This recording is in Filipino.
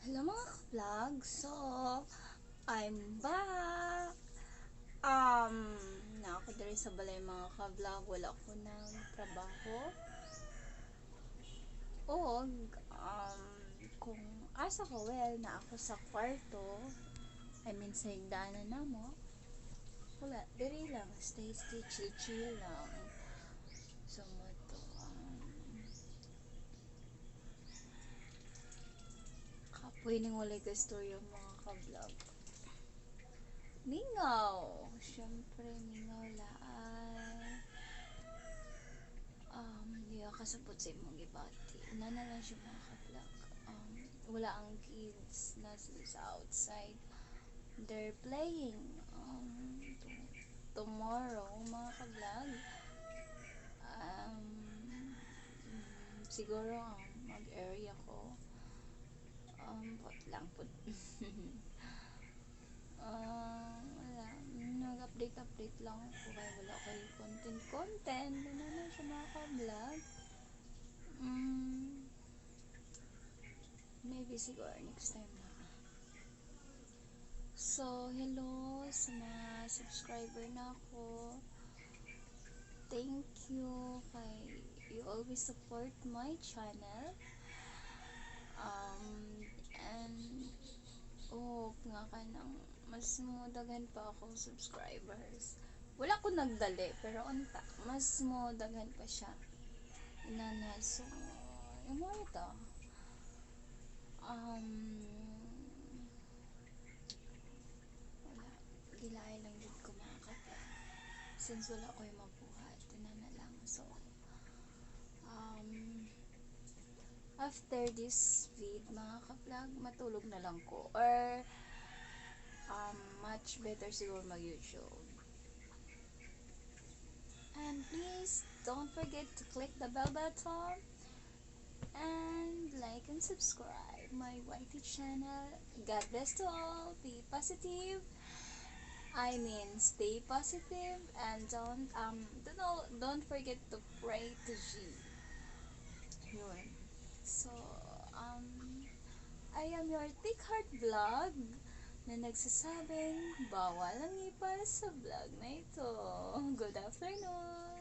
Hello mga ka-vlog! So, I'm back! Na ako diri sa balay mga ka-vlog. Wala ko ng trabaho. O, kung asa ko, well, na ako sa kwarto. I mean, sa higdanan na mo. Wala, diri lang. Stay, chill lang. So, mo to, kapoy ning walay ka story yung mga ka-vlog. Mingaw! Siyempre, mingaw laay. Di ka kasabot sa imong gibati. Una na lang siya mga ka-vlog. Wala ang kids na sila sa outside. They're playing. Tomorrow, mga ka-vlog. Um, siguro mag-area ko. Pot lang po. Wala. Nag-update lang ako kaya wala kayo content. Ano na siya mga ka-vlog. Maybe siguro next time na. So, hello sa mga subscriber na ako. Thank you kay you always support my channel. And nga ka nang mas daghan pa akong subscribers. Wala ko nagdali, pero unta, mas daghan pa siya. Inana, so, yung mga ito, wala, gilay lang yun ko mga kapwa. Since wala ko yung mabuhat, inana lang. So, after this vid, mga ka-vlog, matulog na lang ko. Or, much better siguro mag-YouTube. And please, don't forget to click the bell button and like and subscribe my YT channel. God bless to all. Be positive. I mean, stay positive and don't forget to pray to G. Yun. So, I am your Thick Heart Vlog na nagsasabing bawal ang ipal sa vlog na ito. Good afternoon!